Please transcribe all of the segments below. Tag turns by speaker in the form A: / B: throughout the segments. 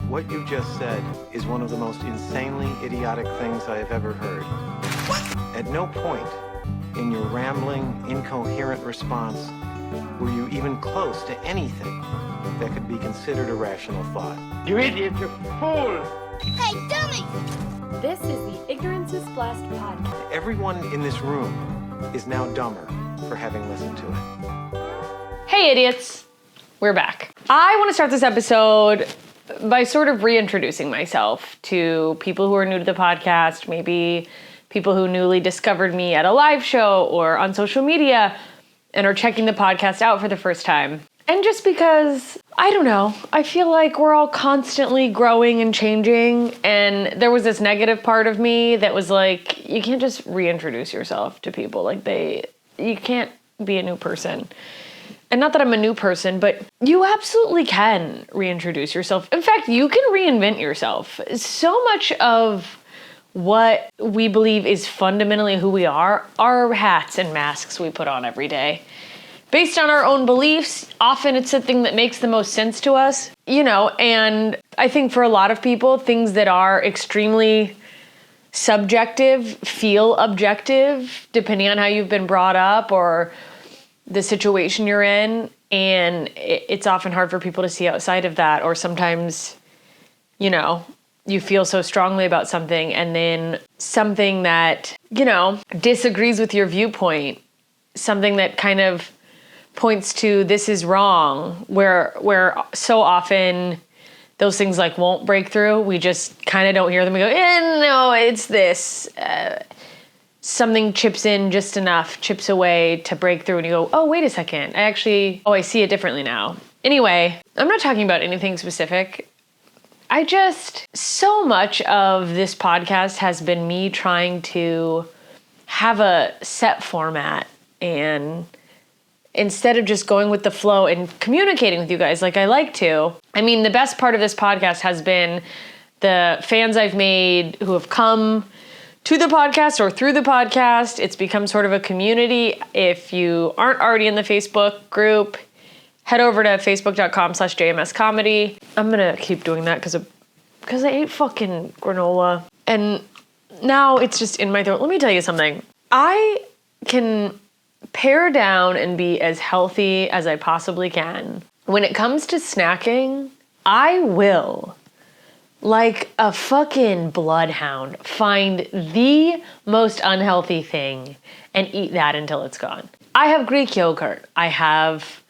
A: What you just said is one of the most insanely idiotic things I have ever heard. At no point in your rambling, incoherent response were you even close to anything that could be considered a rational thought.
B: You idiot, you fool!
C: Hey, dummy!
D: This is the Ignorance is Blessed podcast.
A: Everyone in this room is now dumber for having listened to it.
D: Hey, idiots. We're back. I want to start this episode by sort of reintroducing myself to people who are new to the podcast, maybe people who newly discovered me at a live show or on social media and are checking the podcast out for the first time. And just because, I don't know, I feel like we're all constantly growing and changing, and there was this negative part of me that was like, you can't just reintroduce yourself to people. Like you can't be a new person. And not that I'm a new person, but you absolutely can reintroduce yourself. In fact, you can reinvent yourself. So much of what we believe is fundamentally who we are hats and masks we put on every day. Based on our own beliefs, often it's the thing that makes the most sense to us, and I think for a lot of people, things that are extremely subjective feel objective, depending on how you've been brought up or the situation you're in, and it's often hard for people to see outside of that, or sometimes, you feel so strongly about something, and then something that, disagrees with your viewpoint, something that kind of points to this is wrong, where so often those things like won't break through. We just kind of don't hear them. We go, no, it's this. Something chips in just enough, chips away to break through, and you go, oh, wait a second. I see it differently now. Anyway, I'm not talking about anything specific. So much of this podcast has been me trying to have a set format, and instead of just going with the flow and communicating with you guys like I like to, the best part of this podcast has been the fans I've made who have come to the podcast or through the podcast. It's become sort of a community. If you aren't already in the Facebook group, head over to facebook.com/JMScomedy. I'm going to keep doing that because I ate fucking granola and now it's just in my throat. Let me tell you something. I can pare down and be as healthy as I possibly can. When it comes to snacking, I will, like a fucking bloodhound, find the most unhealthy thing and eat that until it's gone. I have Greek yogurt. I have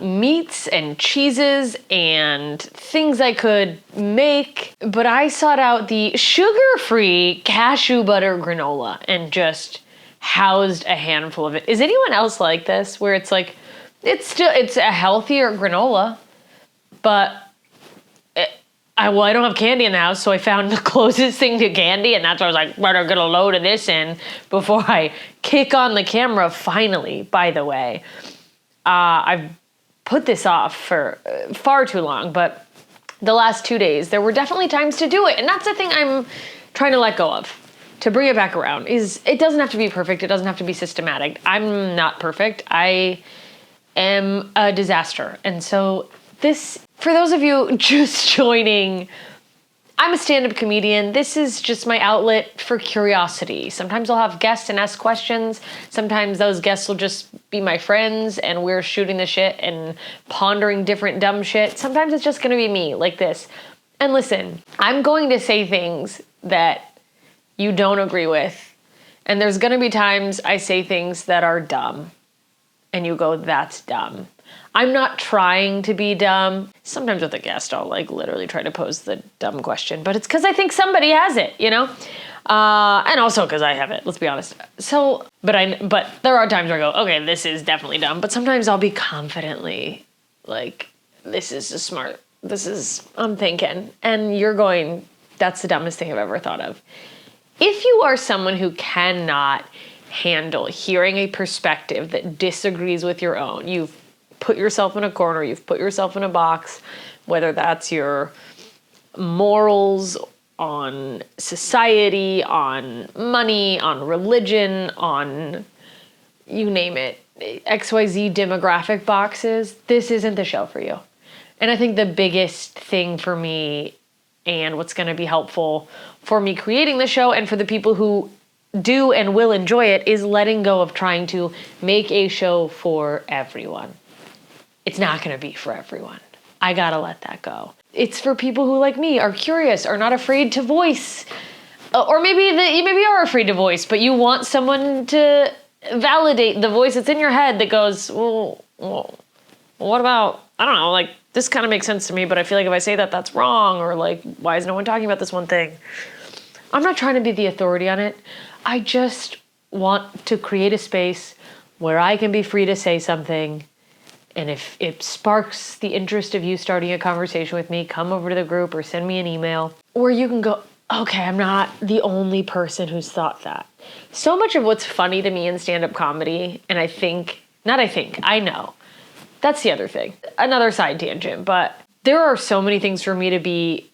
D: meats and cheeses and things I could make, but I sought out the sugar-free cashew butter granola and just housed a handful of it. Is anyone else like this, where it's like, it's a healthier granola, but I don't have candy in the house, so I found the closest thing to candy, and that's why I was like, better get a load of this in before I kick on the camera finally, by the way. I've put this off for far too long, but the last 2 days, there were definitely times to do it, and that's the thing I'm trying to let go of, to bring it back around. It doesn't have to be perfect, it doesn't have to be systematic. I'm not perfect, I am a disaster, and so this, for those of you just joining, I'm a stand-up comedian. This is just my outlet for curiosity. Sometimes I'll have guests and ask questions. Sometimes those guests will just be my friends and we're shooting the shit and pondering different dumb shit. Sometimes it's just gonna be me, like this. And listen, I'm going to say things that you don't agree with. And there's gonna be times I say things that are dumb. And you go, that's dumb. I'm not trying to be dumb. Sometimes with a guest, I'll literally try to pose the dumb question, but it's because I think somebody has it, and also because I have it. Let's be honest. So, but there are times where I go, okay, this is definitely dumb. But sometimes I'll be confidently like, I'm thinking, and you're going, that's the dumbest thing I've ever thought of. If you are someone who cannot handle hearing a perspective that disagrees with your own, you've put yourself in a corner, you've put yourself in a box, whether that's your morals on society, on money, on religion, on you name it, XYZ demographic boxes, this isn't the show for you. And I think the biggest thing for me and what's going to be helpful for me creating the show and for the people who do and will enjoy it is letting go of trying to make a show for everyone. It's not going to be for everyone. I got to let that go. It's for people who, like me, are curious, are not afraid to voice. Or maybe you are afraid to voice, but you want someone to validate the voice that's in your head that goes, well, what about, I don't know, like, this kind of makes sense to me, but I feel like if I say that, that's wrong, or like, why is no one talking about this one thing? I'm not trying to be the authority on it. I just want to create a space where I can be free to say something, and if it sparks the interest of you starting a conversation with me, come over to the group or send me an email, or you can go, okay, I'm not the only person who's thought that. So much of what's funny to me in stand-up comedy, and I know, that's the other thing. Another side tangent, but there are so many things for me to be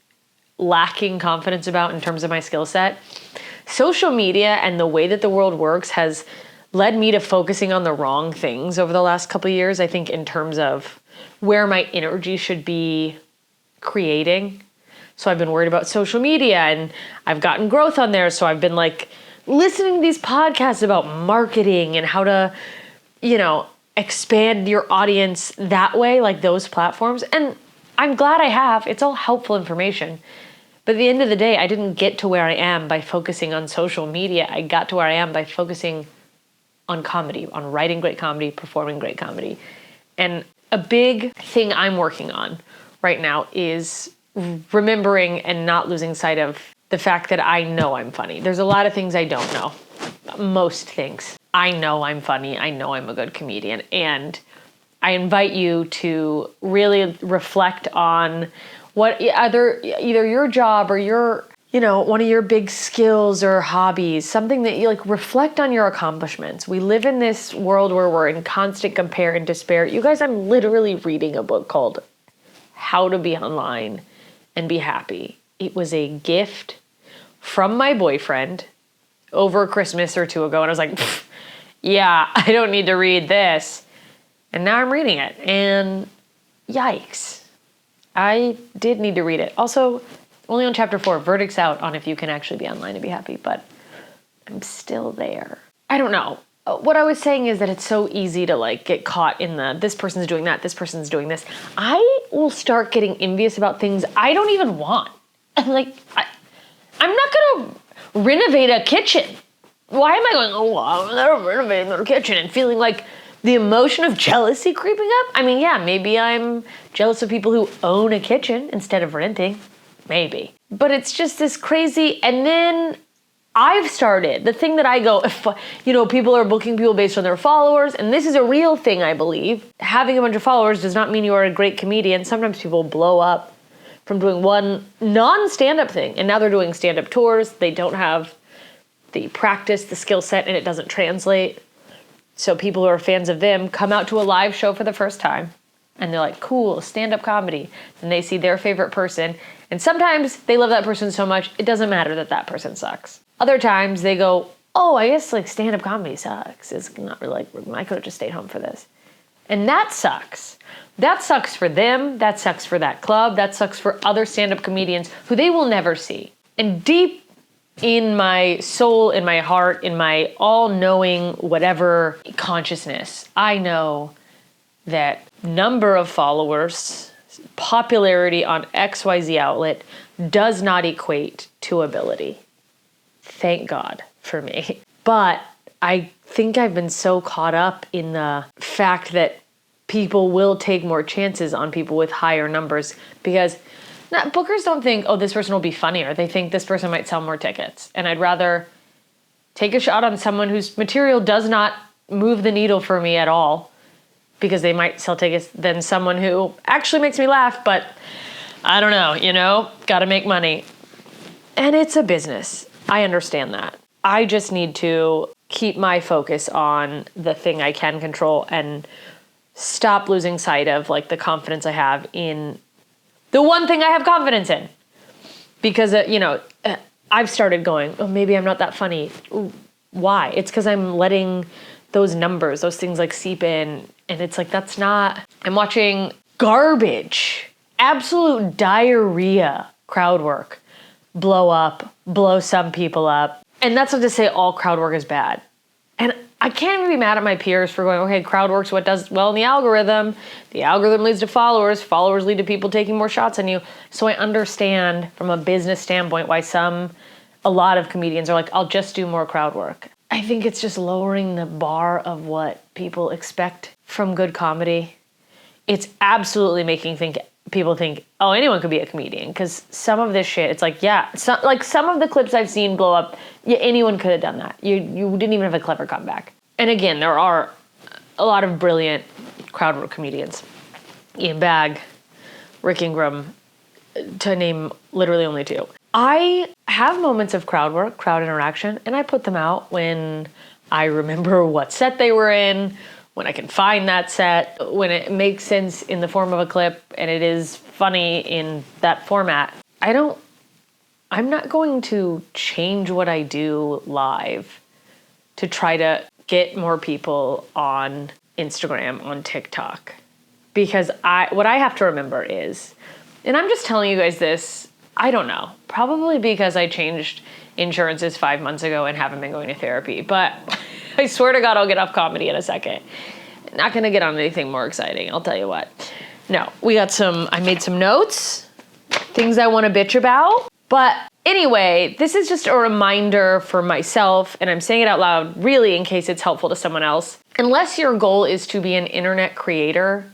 D: lacking confidence about in terms of my skill set. Social media and the way that the world works has led me to focusing on the wrong things over the last couple of years, I think, in terms of where my energy should be creating. So I've been worried about social media, and I've gotten growth on there. So I've been like listening to these podcasts about marketing and how to, expand your audience that way, like those platforms. And I'm glad I have. It's all helpful information. But at the end of the day, I didn't get to where I am by focusing on social media. I got to where I am by focusing on comedy, on writing great comedy, performing great comedy. And a big thing I'm working on right now is remembering and not losing sight of the fact that I know I'm funny. There's a lot of things I don't know. Most things. I know I'm funny. I know I'm a good comedian. And I invite you to really reflect on what either your job or your, one of your big skills or hobbies, something that you like, reflect on your accomplishments. We live in this world where we're in constant compare and despair. You guys, I'm literally reading a book called How to Be Online and Be Happy. It was a gift from my boyfriend over Christmas or two ago. And I was like, yeah, I don't need to read this. And now I'm reading it. And yikes. I did need to read it. Also, only on chapter 4, verdict's out on if you can actually be online and be happy, but I'm still there. I don't know. What I was saying is that it's so easy to get caught in this person's doing that, this person's doing this. I will start getting envious about things I don't even want. I'm not going to renovate a kitchen. Why am I going, I'm never renovating their kitchen and feeling like the emotion of jealousy creeping up? I mean, yeah, maybe I'm jealous of people who own a kitchen instead of renting. Maybe. But it's just this crazy, and then I've started, the thing that I go, if, people are booking people based on their followers, and this is a real thing, I believe. Having a bunch of followers does not mean you are a great comedian. Sometimes people blow up from doing one non-stand-up thing, and now they're doing stand-up tours. They don't have the practice, the skill set, and it doesn't translate. So people who are fans of them come out to a live show for the first time, and they're like, cool, stand-up comedy. And they see their favorite person, and sometimes they love that person so much, it doesn't matter that that person sucks. Other times they go, oh, I guess stand-up comedy sucks. It's not really I could have just stayed home for this. And that sucks. That sucks for them. That sucks for that club. That sucks for other stand-up comedians who they will never see. And deep in my soul, in my heart, in my all-knowing whatever consciousness, I know that number of followers, popularity on XYZ outlet does not equate to ability. Thank God for me. But I think I've been so caught up in the fact that people will take more chances on people with higher numbers because bookers don't think, oh, this person will be funnier. They think this person might sell more tickets. And I'd rather take a shot on someone whose material does not move the needle for me at all because they might sell tickets than someone who actually makes me laugh, but I don't know, got to make money. And it's a business. I understand that. I just need to keep my focus on the thing I can control and stop losing sight of the confidence I have in the one thing I have confidence in. Because, I've started going, oh, maybe I'm not that funny. Why? It's because I'm letting those numbers, those things seep in. And it's that's not, I'm watching garbage absolute diarrhea crowd work blow some people up. And that's not to say all crowd work is bad. And I can't even be mad at my peers for going, okay, crowd work's what does well in the algorithm. The algorithm leads to followers. Followers lead to people taking more shots on you. So I understand from a business standpoint why a lot of comedians are like, I'll just do more crowd work. I think it's just lowering the bar of what people expect from good comedy. It's absolutely making people think, oh, anyone could be a comedian. Because some of this shit, it's like, yeah, some of the clips I've seen blow up, yeah, anyone could have done that. You didn't even have a clever comeback. And again, there are a lot of brilliant crowd work comedians. Ian Bagg, Rick Ingram, to name literally only two. I have moments of crowd work, crowd interaction, and I put them out when I remember what set they were in, when I can find that set, when it makes sense in the form of a clip and it is funny in that format. I'm not going to change what I do live to try to get more people on Instagram, on TikTok. Because what I have to remember is, and I'm just telling you guys this, I don't know, probably because I changed insurances 5 months ago and haven't been going to therapy, but I swear to God, I'll get off comedy in a second. Not gonna get on anything more exciting, I'll tell you what. No, I made some notes, things I wanna bitch about. But anyway, this is just a reminder for myself, and I'm saying it out loud really in case it's helpful to someone else. Unless your goal is to be an internet creator,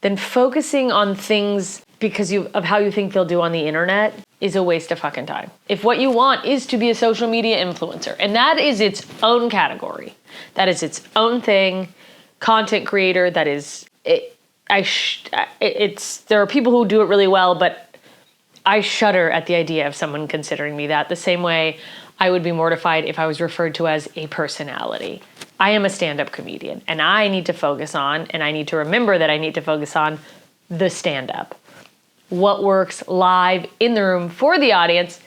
D: then focusing on things because of how you think they'll do on the internet is a waste of fucking time. If what you want is to be a social media influencer, and that is its own category, that is its own thing, content creator, that is, there are people who do it really well, but I shudder at the idea of someone considering me that, the same way I would be mortified if I was referred to as a personality. I am a stand-up comedian, and I need to focus on, and I need to remember that I need to focus on the stand-up. What works live in the room for the audience,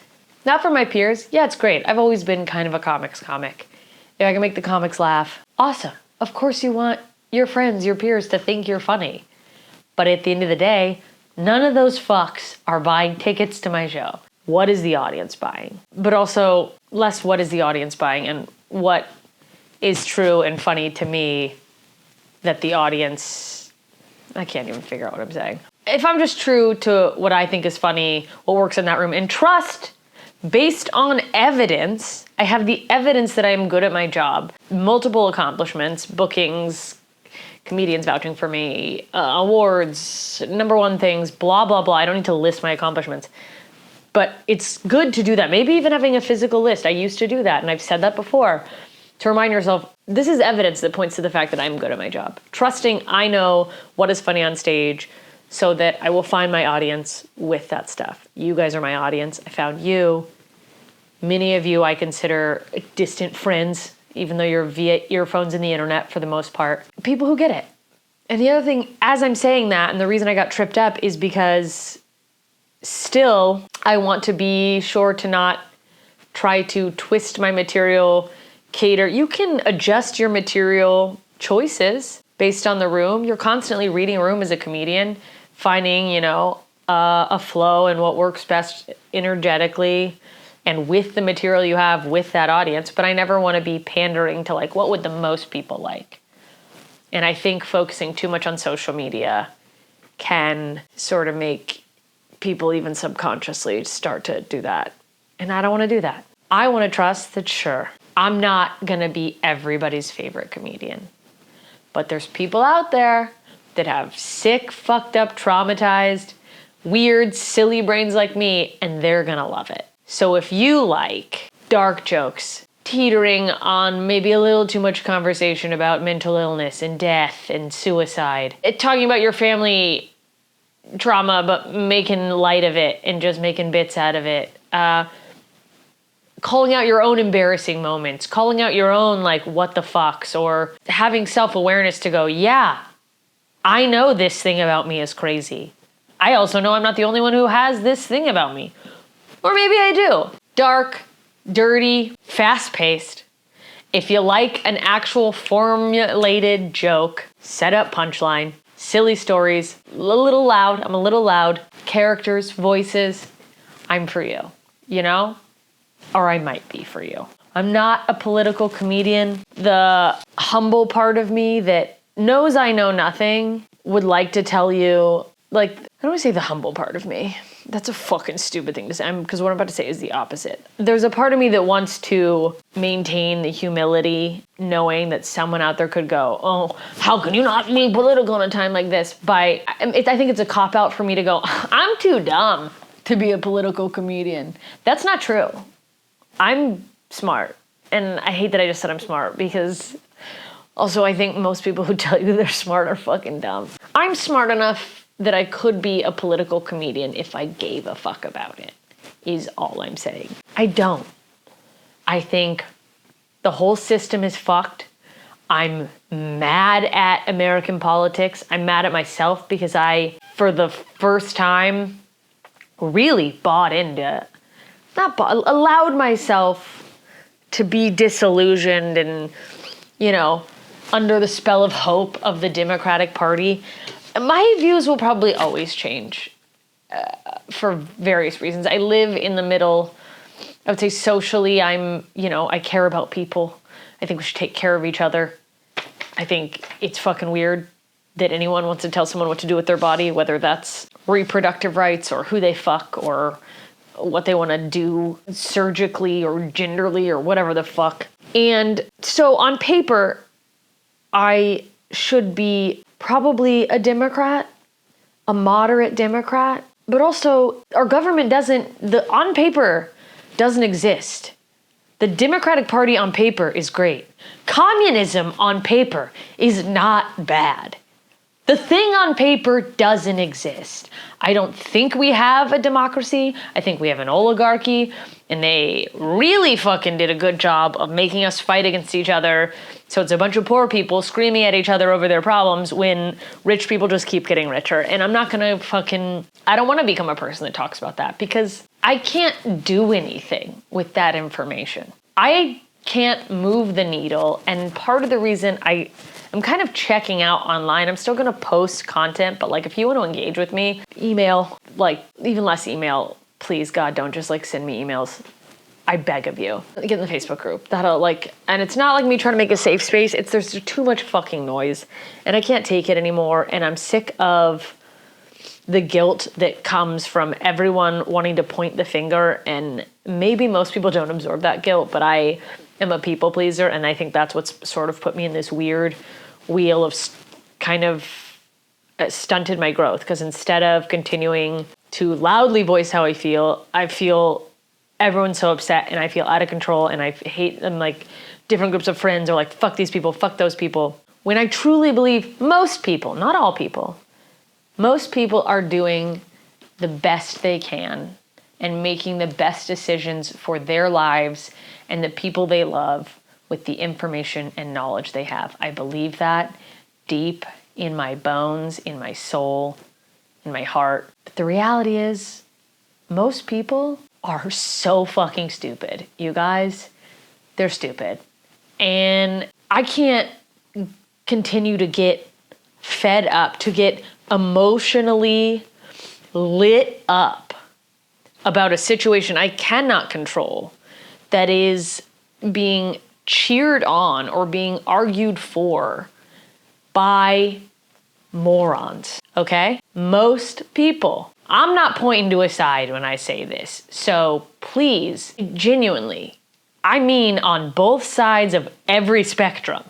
D: not for my peers. Yeah, it's great. I've always been kind of a comics comic. If I can make the comics laugh, awesome. Of course you want your friends, your peers to think you're funny. But at the end of the day, none of those fucks are buying tickets to my show. What is the audience buying? But also less what is the audience buying and what is true and funny to me that the audience, I can't even figure out what I'm saying. If I'm just true to what I think is funny, what works in that room, and trust based on evidence, I have the evidence that I am good at my job, multiple accomplishments, bookings, comedians vouching for me, awards, #1 things, blah, blah, blah. I don't need to list my accomplishments. But it's good to do that. Maybe even having a physical list. I used to do that, and I've said that before. To remind yourself, this is evidence that points to the fact that I'm good at my job. Trusting I know what is funny on stage so that I will find my audience with that stuff. You guys are my audience. I found you. Many of you I consider distant friends, even though you're via earphones and the internet for the most part. People who get it. And the other thing, as I'm saying that, and the reason I got tripped up is because still I want to be sure to not try to twist my material, cater. You can adjust your material choices based on the room. You're constantly reading a room as a comedian, finding, a flow and what works best energetically and with the material you have with that audience. But I never want to be pandering to what would the most people like. And I think focusing too much on social media can sort of make people even subconsciously start to do that. And I don't want to do that. I want to trust that, sure, I'm not going to be everybody's favorite comedian. But there's people out there that have sick, fucked up, traumatized, weird, silly brains like me, and they're going to love it. So if you like dark jokes, teetering on maybe a little too much conversation about mental illness and death and suicide, talking about your family trauma but making light of it and just making bits out of it, calling out your own embarrassing moments, calling out your own what the fucks, or having self-awareness to go, yeah, I know this thing about me is crazy. I also know I'm not the only one who has this thing about me. Or maybe I do. Dark, dirty, fast-paced. If you like an actual formulated joke, set up punchline, silly stories, a little loud. I'm a little loud. Characters, voices. I'm for you, you know? Or I might be for you. I'm not a political comedian. The humble part of me that knows I know nothing would like to tell you, like, I don't want to say the humble part of me. That's a fucking stupid thing to say, because what I'm about to say is the opposite. There's a part of me that wants to maintain the humility, knowing that someone out there could go, oh, how can you not be political in a time like this? I think it's a cop-out for me to go, I'm too dumb to be a political comedian. That's not true. I'm smart. And I hate that I just said I'm smart, because also I think most people who tell you they're smart are fucking dumb. I'm smart enough that I could be a political comedian if I gave a fuck about it, is all I'm saying. I don't. I think the whole system is fucked. I'm mad at American politics. I'm mad at myself because I, for the first time, really allowed myself to be disillusioned and, under the spell of hope of the Democratic Party. My views will probably always change for various reasons. I live in the middle. I would say socially, I care about people. I think we should take care of each other. I think it's fucking weird that anyone wants to tell someone what to do with their body, whether that's reproductive rights or who they fuck or what they want to do surgically or genderly or whatever the fuck. And so on paper, I should be probably a Democrat, a moderate Democrat, but also our government on paper doesn't exist. The Democratic Party on paper is great. Communism on paper is not bad. The thing on paper doesn't exist. I don't think we have a democracy. I think we have an oligarchy, and they really fucking did a good job of making us fight against each other. So it's a bunch of poor people screaming at each other over their problems when rich people just keep getting richer. And I'm not gonna I don't wanna become a person that talks about that, because I can't do anything with that information. I can't move the needle, and part of the reason I'm kind of checking out online. I'm still gonna post content, but if you want to engage with me, email, even less email, please, God, don't just send me emails. I beg of you. Get in the Facebook group. And it's not me trying to make a safe space. There's too much fucking noise, and I can't take it anymore. And I'm sick of the guilt that comes from everyone wanting to point the finger. And maybe most people don't absorb that guilt, but I am a people pleaser, and I think that's what's sort of put me in this weird wheel of kind of stunted my growth, because instead of continuing to loudly voice how I feel everyone's so upset and I feel out of control and I hate them. Different groups of friends are fuck these people, fuck those people. When I truly believe most people, not all people, most people are doing the best they can and making the best decisions for their lives and the people they love with the information and knowledge they have. I believe that deep in my bones, in my soul, in my heart. But the reality is, most people are so fucking stupid. You guys, they're stupid. And I can't continue to get fed up, to get emotionally lit up about a situation I cannot control that is being cheered on or being argued for by morons, okay? Most people. I'm not pointing to a side when I say this. So please, genuinely, I mean on both sides of every spectrum,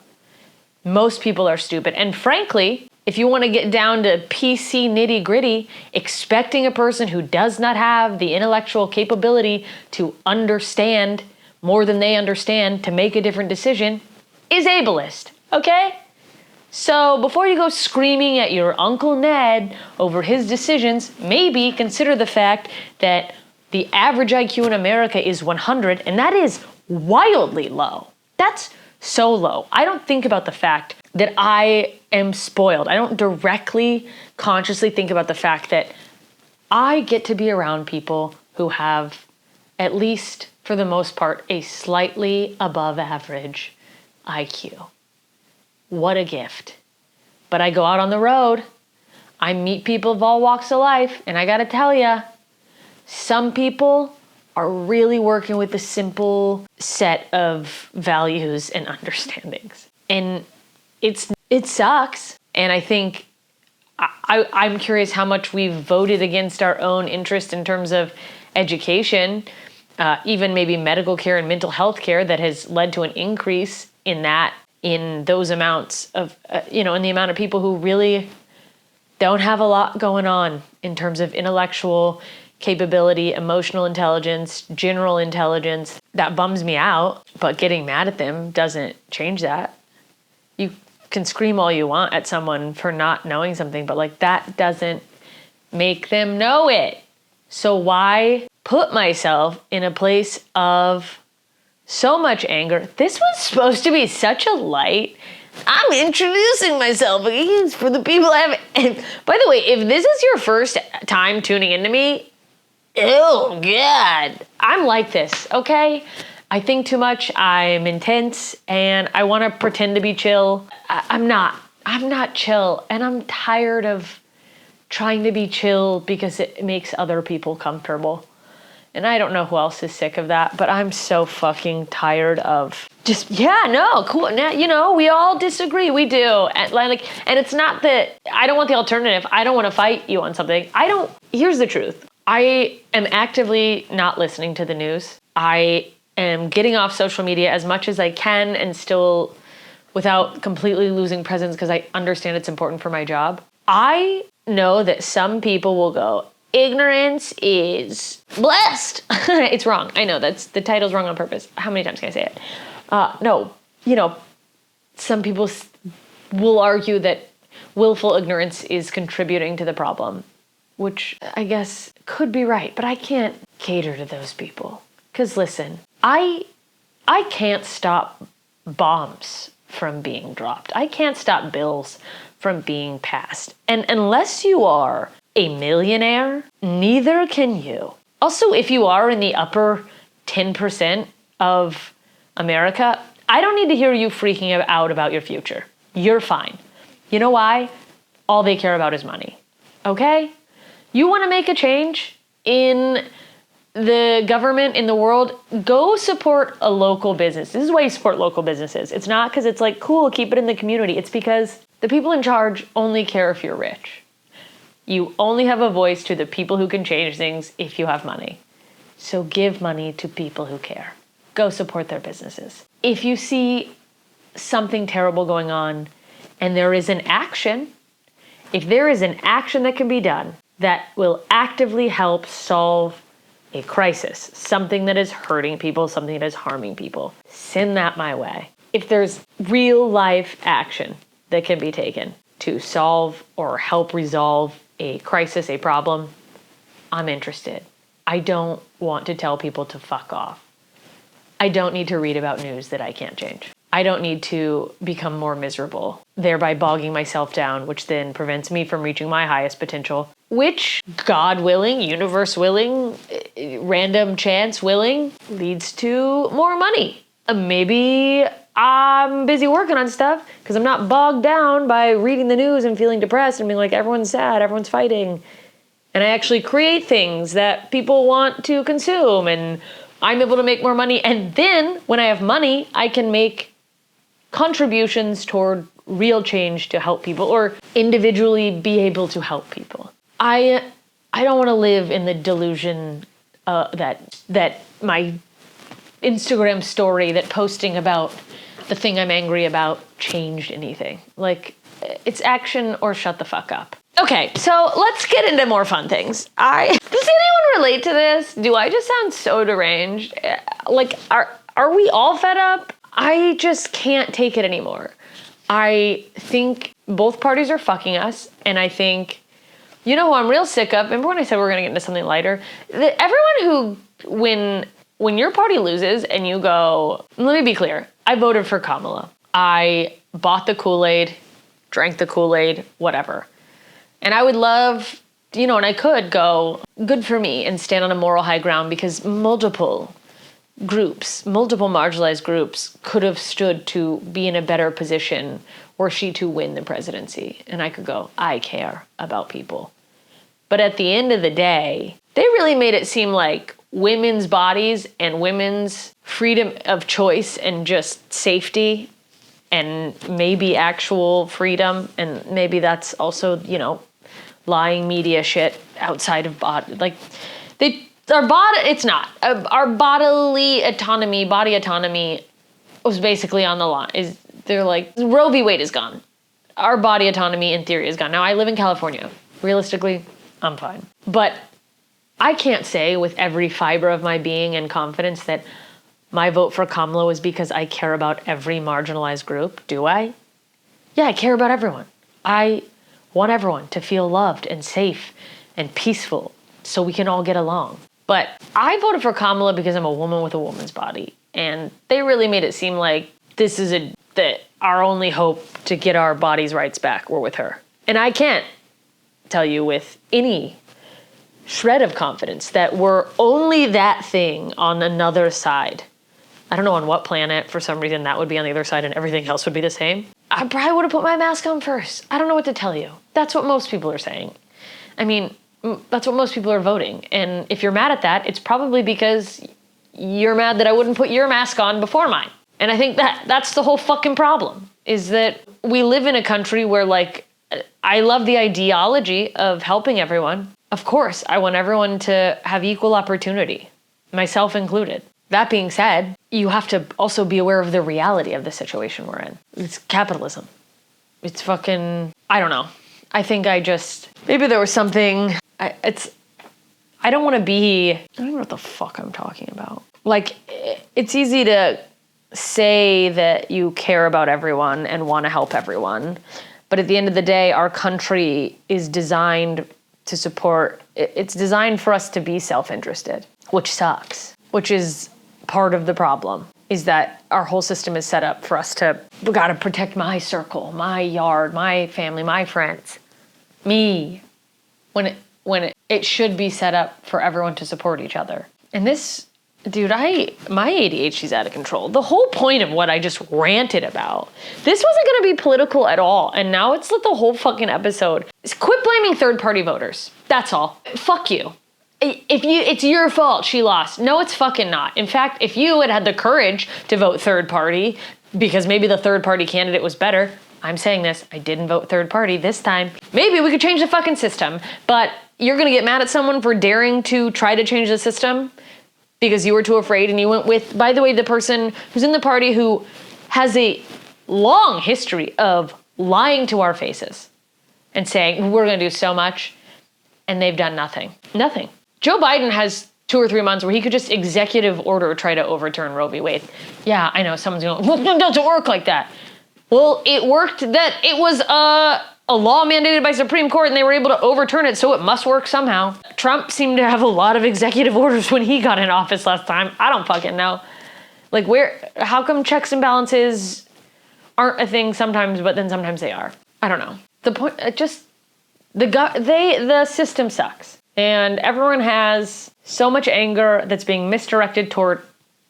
D: most people are stupid. And frankly, if you want to get down to PC nitty-gritty, expecting a person who does not have the intellectual capability to understand more than they understand to make a different decision is ableist, okay? So before you go screaming at your Uncle Ned over his decisions, maybe consider the fact that the average IQ in America is 100, and that is wildly low. That's so low. I don't think about the fact that I am spoiled. I don't directly, consciously think about the fact that I get to be around people who have, at least for the most part, a slightly above average IQ. What a gift. But I go out on the road I meet people of all walks of life, and I gotta tell you, some people are really working with a simple set of values and understandings. And it sucks. And I think I'm curious how much we've voted against our own interest in terms of education, even maybe medical care and mental health care, that has led to an increase in those amounts of, in the amount of people who really don't have a lot going on in terms of intellectual capability, emotional intelligence, general intelligence. That bums me out, but getting mad at them doesn't change that. You can scream all you want at someone for not knowing something, but like that doesn't make them know it. So why put myself in a place of so much anger? This was supposed to be such a light. I'm introducing myself for the people I have. And by the way, if this is your first time tuning into me, oh God, I'm like this, okay? I think too much, I'm intense, and I want to pretend to be chill. I'm not chill, and I'm tired of trying to be chill because it makes other people comfortable. And I don't know who else is sick of that, but I'm so fucking tired of just, cool. Now, we all disagree. We do. And it's not that I don't want the alternative. I don't want to fight you on something. Here's the truth. I am actively not listening to the news. I am getting off social media as much as I can and still without completely losing presence because I understand it's important for my job. I know that some people will go, ignorance is blessed. It's wrong. I know the title's wrong on purpose. How many times can I say it? No, some people will argue that willful ignorance is contributing to the problem, which I guess could be right, but I can't cater to those people. Because listen, I can't stop bombs from being dropped. I can't stop bills from being passed. And unless you are a millionaire, neither can you. Also, if you are in the upper 10% of America, I don't need to hear you freaking out about your future. You're fine. You know why? All they care about is money. Okay? You want to make a change in the government, in the world, go support a local business. This is why you support local businesses. It's not because it's like, cool, keep it in the community. It's because the people in charge only care if you're rich. You only have a voice to the people who can change things if you have money. So give money to people who care. Go support their businesses. If you see something terrible going on and there is an action, if there is an action that can be done that will actively help solve a crisis, something that is hurting people, something that is harming people, send that my way. If there's real life action that can be taken to solve or help resolve a crisis, a problem, I'm interested. I don't want to tell people to fuck off. I don't need to read about news that I can't change. I don't need to become more miserable, thereby bogging myself down, which then prevents me from reaching my highest potential, which, God willing, universe willing, random chance willing, leads to more money. Maybe I'm busy working on stuff because I'm not bogged down by reading the news and feeling depressed and being like, everyone's sad, everyone's fighting. And I actually create things that people want to consume, and I'm able to make more money. And then when I have money, I can make contributions toward real change to help people or individually be able to help people. I don't want to live in the delusion that my Instagram story, that posting about the thing I'm angry about changed anything. Like, it's action or shut the fuck up. Okay, so let's get into more fun things. Does anyone relate to this? Do I just sound so deranged? Like, are we all fed up? I just can't take it anymore. I think both parties are fucking us, and I think, you know who I'm real sick of? Remember when I said we were gonna get into something lighter? Everyone who, when your party loses and you go, let me be clear, I voted for Kamala. I bought the Kool-Aid, drank the Kool-Aid, whatever. And I would love, and I could go, good for me, and stand on a moral high ground because multiple marginalized groups could have stood to be in a better position were she to win the presidency. And I could go, I care about people. But at the end of the day, they really made it seem like women's bodies and women's freedom of choice and just safety and maybe actual freedom, and maybe that's also, lying media shit outside of our bodily autonomy, body autonomy was basically on the line. They're like, Roe v. Wade is gone. Our body autonomy in theory is gone. Now I live in California. Realistically, I'm fine. But I can't say with every fiber of my being and confidence that my vote for Kamala was because I care about every marginalized group. Do I? Yeah, I care about everyone. I want everyone to feel loved and safe and peaceful so we can all get along. But I voted for Kamala because I'm a woman with a woman's body. And they really made it seem like this is that our only hope to get our bodies' rights back were with her. And I can't tell you with any shred of confidence that we're only that thing on another side. I don't know on what planet, for some reason, that would be on the other side and everything else would be the same. I probably would have put my mask on first. I don't know what to tell you. That's what most people are saying. I mean, that's what most people are voting. And if you're mad at that, it's probably because you're mad that I wouldn't put your mask on before mine. And I think that's the whole fucking problem, is that we live in a country where, I love the ideology of helping everyone. Of course, I want everyone to have equal opportunity, myself included. That being said, you have to also be aware of the reality of the situation we're in. It's capitalism. It's fucking, I don't know. I think maybe there was something, I don't want to be, I don't know what the fuck I'm talking about. It's easy to say that you care about everyone and want to help everyone. But at the end of the day, our country is designed to support, it's designed for us to be self-interested, which sucks, which is part of the problem, is that our whole system is set up for us we gotta protect my circle, my yard, my family, my friends, me, when it should be set up for everyone to support each other. And this, dude, my ADHD's out of control. The whole point of what I just ranted about, this wasn't gonna be political at all, and now it's the whole fucking episode. Quit blaming third-party voters. That's all. Fuck you. It's your fault she lost. No, it's fucking not. In fact, if you had the courage to vote third party, because maybe the third party candidate was better, I'm saying this, I didn't vote third party this time. Maybe we could change the fucking system, but you're gonna get mad at someone for daring to try to change the system because you were too afraid and you went with, by the way, the person who's in the party who has a long history of lying to our faces and saying, we're gonna do so much, and they've done nothing. Nothing. Joe Biden has 2 or 3 months where he could just executive order try to overturn Roe v. Wade. Yeah, I know, someone's going, well, it doesn't work like that. Well, it worked that it was a law mandated by Supreme Court and they were able to overturn it, so it must work somehow. Trump seemed to have a lot of executive orders when he got in office last time. I don't fucking know. How come checks and balances aren't a thing sometimes, but then sometimes they are? I don't know. The point, the system sucks. And everyone has so much anger that's being misdirected toward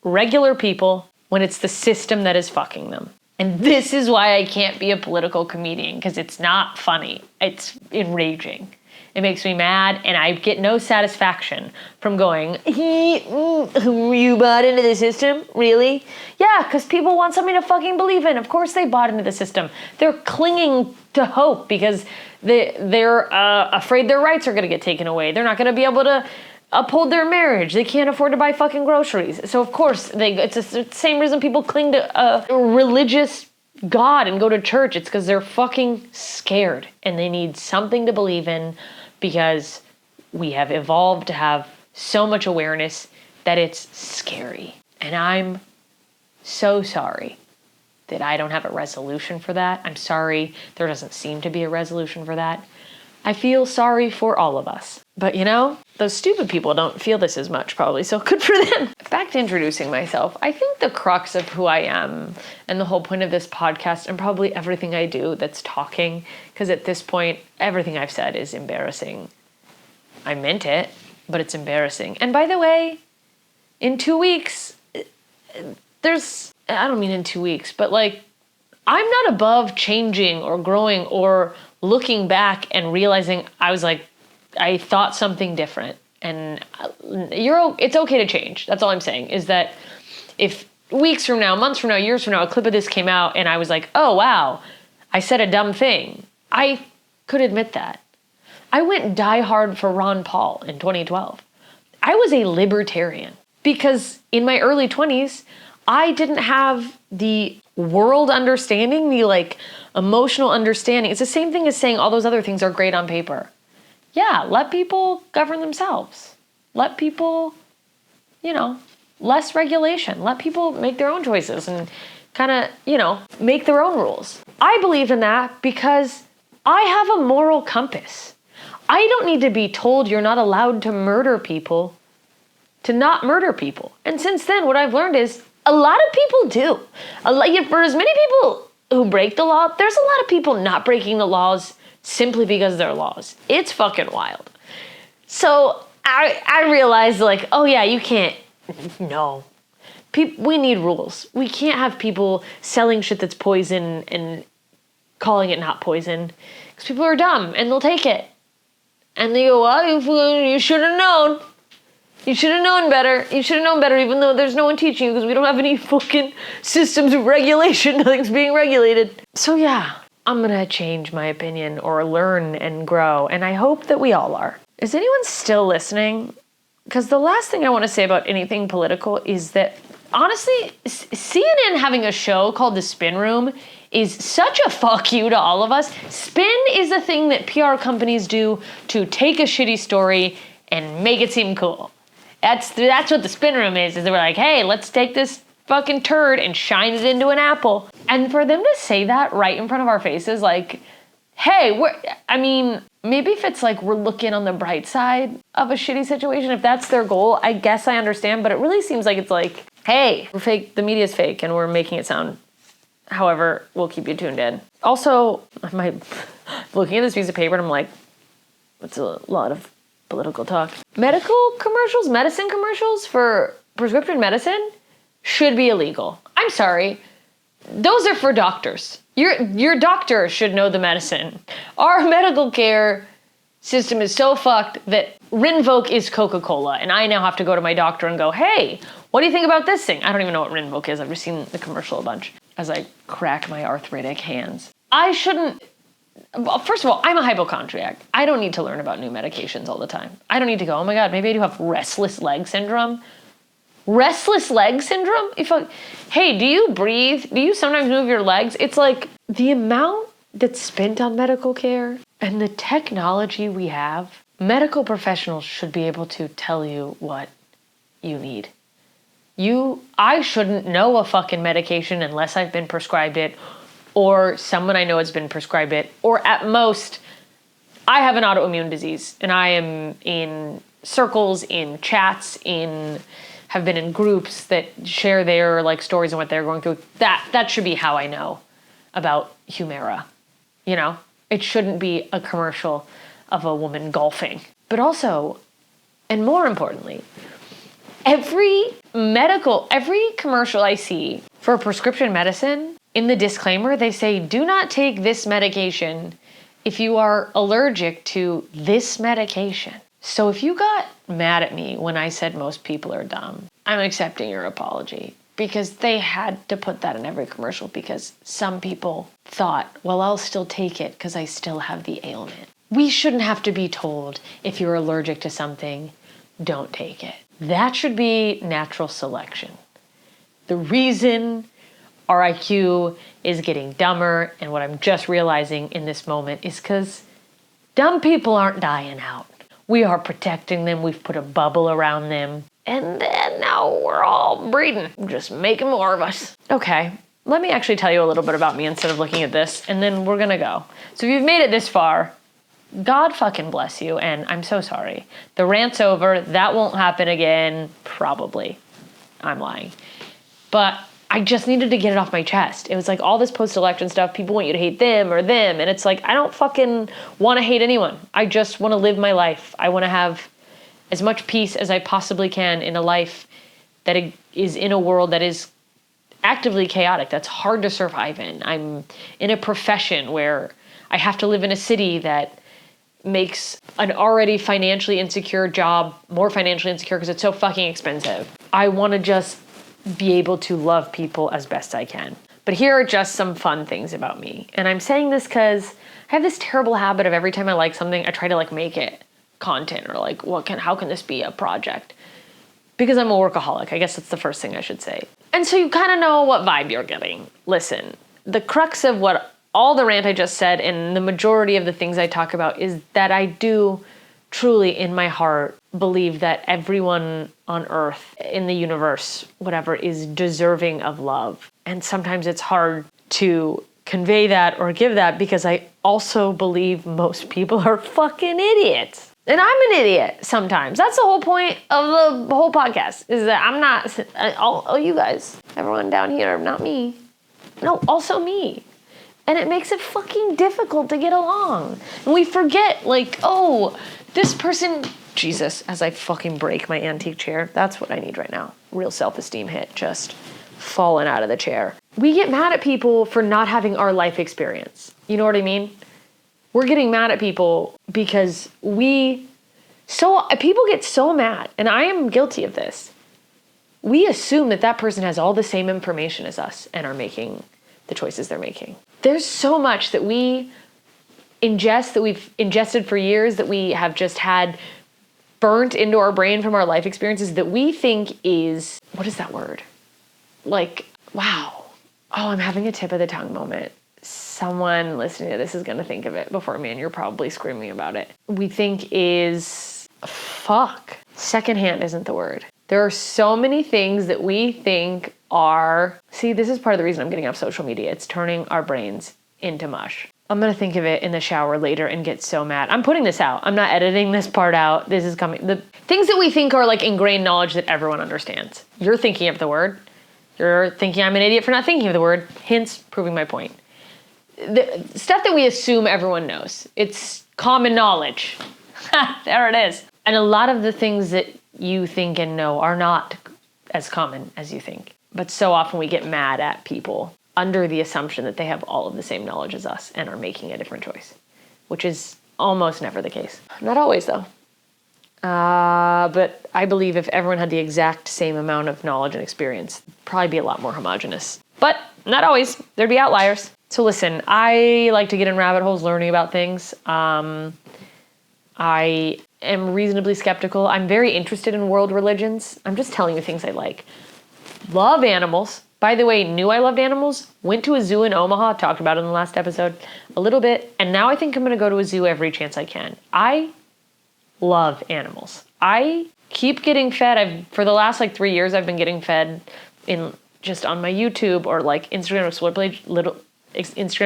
D: regular people when it's the system that is fucking them. And this is why I can't be a political comedian, because it's not funny. It's enraging. It makes me mad, and I get no satisfaction from going, you bought into the system? Really? Yeah, because people want something to fucking believe in. Of course they bought into the system. They're clinging to hope because they're afraid their rights are going to get taken away. They're not going to be able to uphold their marriage. They can't afford to buy fucking groceries. So of course, it's the same reason people cling to a religious God and go to church. It's because they're fucking scared and they need something to believe in, because we have evolved to have so much awareness that it's scary. And I'm so sorry that I don't have a resolution for that. I'm sorry there doesn't seem to be a resolution for that. I feel sorry for all of us. But those stupid people don't feel this as much probably, so good for them. Back to introducing myself. I think the crux of who I am and the whole point of this podcast and probably everything I do that's talking, because at this point, everything I've said is embarrassing. I meant it, but it's embarrassing. And by the way, in 2 weeks, I don't mean in 2 weeks, but I'm not above changing or growing or looking back and realizing I thought something different. And it's okay to change. That's all I'm saying, is that if weeks from now, months from now, years from now, a clip of this came out and I was like, oh, wow, I said a dumb thing, I could admit that. I went die hard for Ron Paul in 2012. I was a libertarian because in my early 20s, I didn't have the world understanding, the emotional understanding. It's the same thing as saying all those other things are great on paper. Yeah, let people govern themselves. Let people, less regulation. Let people make their own choices and kind of, make their own rules. I believed in that because I have a moral compass. I don't need to be told you're not allowed to murder people to not murder people. And since then, what I've learned is a lot of people do. For as many people who break the law, there's a lot of people not breaking the laws simply because they're laws. It's fucking wild. So I realized oh yeah, you can't, no. We need rules. We can't have people selling shit that's poison and calling it not poison because people are dumb and they'll take it. And they go, well, you should have known. You should have known better. You should have known better, even though there's no one teaching you because we don't have any fucking systems of regulation. Nothing's being regulated. So yeah, I'm gonna change my opinion or learn and grow. And I hope that we all are. Is anyone still listening? Because the last thing I want to say about anything political is that, honestly, CNN having a show called The Spin Room is such a fuck you to all of us. Spin is a thing that PR companies do to take a shitty story and make it seem cool. That's what The Spin Room is they were like, hey, let's take this fucking turd and shine it into an apple. And for them to say that right in front of our faces, hey, maybe if it's we're looking on the bright side of a shitty situation, if that's their goal, I guess I understand, but it really seems like it's hey, we're fake, the media's fake, and we're making it sound however, we'll keep you tuned in. Also, I'm looking at this piece of paper and I'm like, it's a lot of political talk. Medical commercials, medicine commercials for prescription medicine should be illegal. I'm sorry. Those are for doctors. Your doctor should know the medicine. Our medical care system is so fucked that Rinvoq is Coca-Cola, and I now have to go to my doctor and go, hey, what do you think about this thing? I don't even know what Rinvoq is. I've just seen the commercial a bunch as I crack my arthritic hands. I shouldn't. First of all, I'm a hypochondriac. I don't need to learn about new medications all the time. I don't need to go, oh my God, maybe I do have restless leg syndrome. Restless leg syndrome? Hey, do you breathe? Do you sometimes move your legs? It's the amount that's spent on medical care and the technology we have, medical professionals should be able to tell you what you need. I shouldn't know a fucking medication unless I've been prescribed it or someone I know has been prescribed it, or at most, I have an autoimmune disease and I am in circles, in chats, have been in groups that share their stories and what they're going through. That should be how I know about Humira. It shouldn't be a commercial of a woman golfing. But also, and more importantly, every commercial I see for prescription medicine, in the disclaimer, they say, do not take this medication if you are allergic to this medication. So if you got mad at me when I said most people are dumb, I'm accepting your apology because they had to put that in every commercial because some people thought, well, I'll still take it because I still have the ailment. We shouldn't have to be told if you're allergic to something, don't take it. That should be natural selection. The reason our IQ is getting dumber and what I'm just realizing in this moment is because dumb people aren't dying out. We are protecting them. We've put a bubble around them. And then now we're all breeding, just making more of us. Okay, let me actually tell you a little bit about me instead of looking at this, and then we're gonna go. So if you've made it this far, God fucking bless you, and I'm so sorry. The rant's over. That won't happen again, probably. I'm lying. But I just needed to get it off my chest. It was all this post-election stuff, people want you to hate them or them, and it's I don't fucking want to hate anyone. I just want to live my life. I want to have as much peace as I possibly can in a life that is in a world that is actively chaotic. That's hard to survive in. I'm in a profession where I have to live in a city that makes an already financially insecure job more financially insecure because it's so fucking expensive. I want to just be able to love people as best I can. But here are just some fun things about me. And I'm saying this because I have this terrible habit of every time I like something, I try to like make it content or like how can this be a project? Because I'm a workaholic. I guess that's the first thing I should say. And so you kind of know what vibe you're getting. Listen, the crux of what all the rant I just said and the majority of the things I talk about is that I do truly in my heart believe that everyone on earth, in the universe, whatever, is deserving of love. And sometimes it's hard to convey that or give that because I also believe most people are fucking idiots. And I'm an idiot sometimes. That's the whole point of the whole podcast, is that I'm not, all you guys, everyone down here, not me. No, also me. And it makes it fucking difficult to get along. And we forget, like, oh, this person, Jesus, as I fucking break my antique chair. That's what I need right now. Real self-esteem hit, just falling out of the chair. We get mad at people for not having our life experience. You know what I mean? We're getting mad at people because people get so mad, and I am guilty of this. We assume that that person has all the same information as us and are making the choices they're making. There's so much that we ingest, that we've ingested for years, that we have just had burnt into our brain from our life experiences that we think is, what is that word? Like, wow. Oh, I'm having a tip of the tongue moment. Someone listening to this is going to think of it before me, and you're probably screaming about it. We think is, fuck. Secondhand isn't the word. There are so many things that we think are, see, this is part of the reason I'm getting off social media. It's turning our brains into mush. I'm going to think of it in the shower later and get so mad. I'm putting this out. I'm not editing this part out. This is coming. The things that we think are like ingrained knowledge that everyone understands. You're thinking of the word. You're thinking I'm an idiot for not thinking of the word. Hence, proving my point. The stuff that we assume everyone knows. It's common knowledge. There it is. And a lot of the things that you think and know are not as common as you think. But so often we get mad at people under the assumption that they have all of the same knowledge as us and are making a different choice, which is almost never the case. Not always, though. But I believe if everyone had the exact same amount of knowledge and experience, it'd probably be a lot more homogenous. But not always. There'd be outliers. So listen, I like to get in rabbit holes learning about things. I am reasonably skeptical. I'm very interested in world religions. I'm just telling you things I like. Love animals. By the way, knew I loved animals. Went to a zoo in Omaha. Talked about it in the last episode a little bit. And now I think I'm going to go to a zoo every chance I can. I love animals. I keep getting fed. For the last 3 years, I've been getting fed in just on my YouTube or Instagram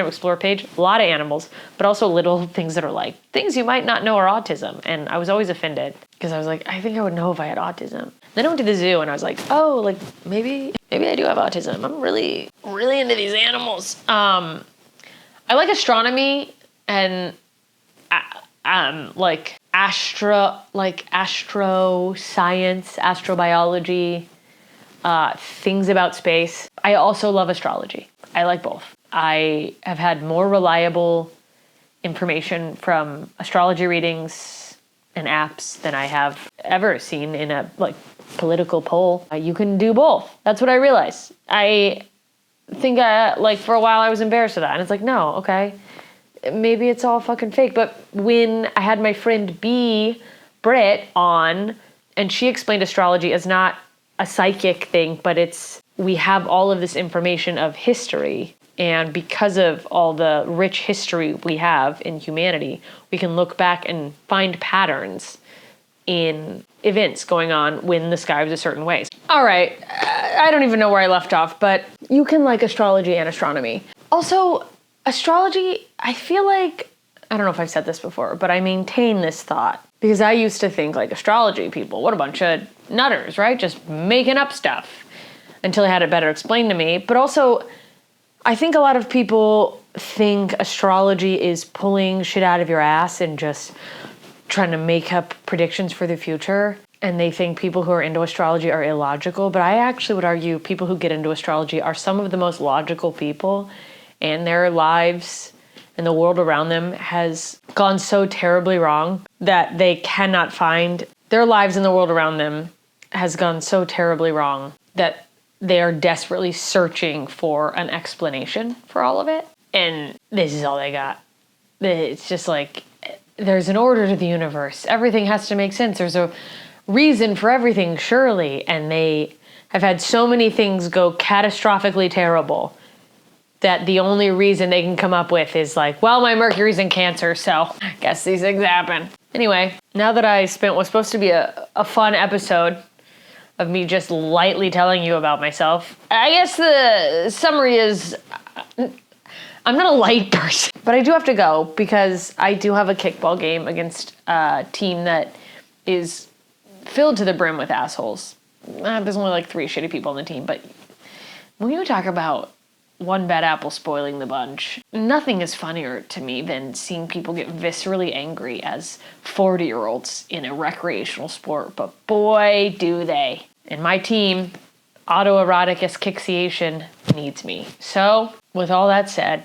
D: Explore page, a lot of animals, but also little things that are like things you might not know are autism. And I was always offended because I was like, I think I would know if I had autism. Then I went to the zoo and I was like, oh, maybe I do have autism. I'm really, really into these animals. I like astronomy and astro science, astrobiology, things about space. I also love astrology. I like both. I have had more reliable information from astrology readings and apps than I have ever seen in a political poll. You can do both. That's what I realized. I think for a while I was embarrassed of that. And it's no, okay, maybe it's all fucking fake. But when I had my friend Britt on, and she explained astrology as not a psychic thing, but we have all of this information of history. And because of all the rich history we have in humanity, we can look back and find patterns in events going on when the sky was a certain way. All right, I don't even know where I left off, but you can like astrology and astronomy. Also, astrology, I feel like, I don't know if I've said this before, but I maintain this thought. Because I used to think astrology people, what a bunch of nutters, right? Just making up stuff until I had it better explained to me. But also, I think a lot of people think astrology is pulling shit out of your ass and just trying to make up predictions for the future. and they think people who are into astrology are illogical, but I actually would argue people who get into astrology are some of the most logical people, and their lives and the world around them has gone so terribly wrong that they cannot find, their lives and the world around them has gone so terribly wrong that they are desperately searching for an explanation for all of it. And this is all they got. It's just like, there's an order to the universe. Everything has to make sense. There's a reason for everything, surely. And they have had so many things go catastrophically terrible that the only reason they can come up with is like, well, my Mercury's in Cancer, so I guess these things happen. Anyway, now that I spent what's supposed to be a fun episode of me just lightly telling you about myself, I guess the summary is I'm not a light person, but I do have to go because I do have a kickball game against a team that is filled to the brim with assholes. There's only like 3 shitty people on the team, but when you talk about one bad apple spoiling the bunch, nothing is funnier to me than seeing people get viscerally angry as 40-year-olds in a recreational sport, but boy, do they. And my team, autoerotic asphyxiation, needs me. So, with all that said,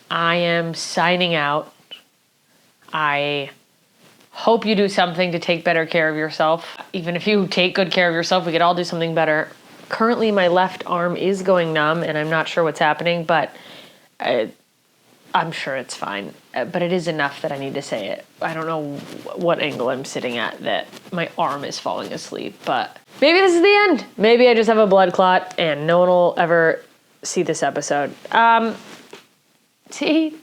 D: I am signing out. I hope you do something to take better care of yourself. Even if you take good care of yourself, we could all do something better. Currently, my left arm is going numb, and I'm not sure what's happening, but I'm sure it's fine. But it is enough that I need to say it. I don't know what angle I'm sitting at that my arm is falling asleep, but maybe this is the end. Maybe I just have a blood clot, and no one will ever see this episode. See,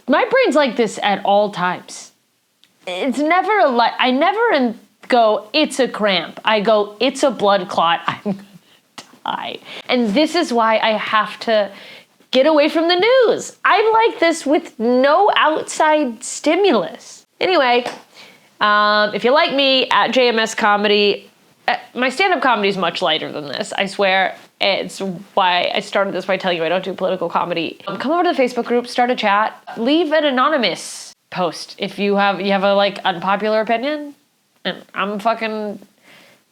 D: my brain's like this at all times. It's never I never go, it's a cramp. I go, it's a blood clot. I'm gonna die. And this is why I have to get away from the news. I'm like this with no outside stimulus. Anyway, if you like me, at JMS Comedy, my stand-up comedy is much lighter than this, I swear. It's why I started this by telling you I don't do political comedy. Come over to the Facebook group, start a chat, leave an anonymous post if you have a like unpopular opinion, and I'm fucking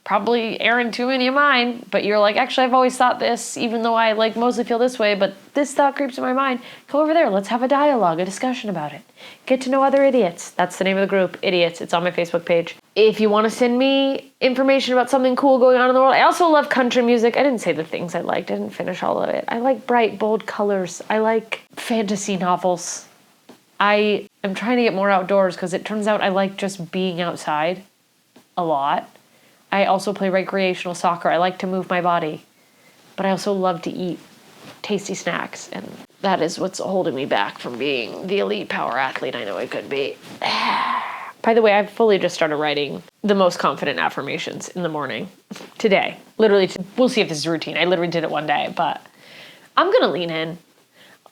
D: probably airing too many of mine, but you're like, actually I've always thought this, even though I like mostly feel this way, but this thought creeps in my mind. Come over there, let's have a dialogue, a discussion about it. Get to know other idiots. That's the name of the group, Idiots. It's on my Facebook page. If you want to send me information about something cool going on in the world, I also love country music. I didn't say the things I liked. I didn't finish all of it. I like bright, bold colors. I like fantasy novels. I am trying to get more outdoors because it turns out I like just being outside a lot. I also play recreational soccer. I like to move my body, but I also love to eat tasty snacks, and that is what's holding me back from being the elite power athlete I know I could be. By the way, I've fully just started writing the most confident affirmations in the morning today. Literally, we'll see if this is routine. I literally did it one day, but I'm gonna lean in.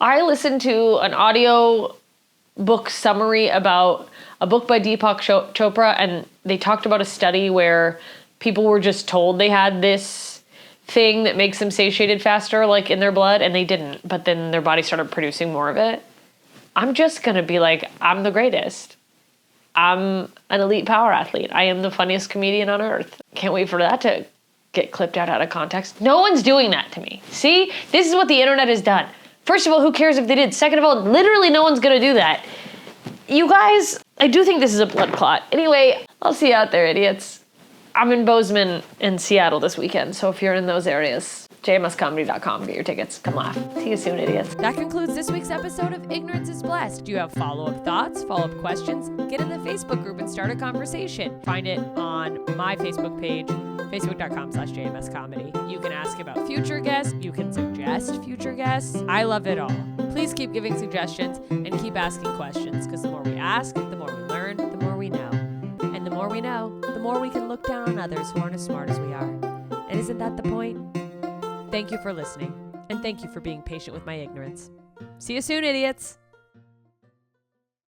D: I listened to an audio book summary about a book by Deepak Chopra, and they talked about a study where people were just told they had this thing that makes them satiated faster, like in their blood, and they didn't, but then their body started producing more of it. I'm just gonna be like, I'm the greatest. I'm an elite power athlete. I am the funniest comedian on earth. Can't wait for that to get clipped out of context. No one's doing that to me. See, this is what the internet has done. First of all, who cares if they did? Second of all, literally no one's gonna do that. You guys, I do think this is a blood clot. Anyway, I'll see you out there, idiots. I'm in Bozeman and Seattle this weekend, so if you're in those areas, jmscomedy.com, get your tickets. Come laugh. See you soon, idiots.
C: That concludes this week's episode of Ignorance is Blessed. Do you have follow-up thoughts, follow-up questions? Get in the Facebook group and start a conversation. Find it on my Facebook page, facebook.com/jmscomedy. You can ask about future guests. You can suggest future guests. I love it all. Please keep giving suggestions and keep asking questions, because the more we ask, the more we learn, the more we know. And the more we know, the more we can look down on others who aren't as smart as we are. And isn't that the point? Thank you for listening, and thank you for being patient with my ignorance. See you soon, idiots!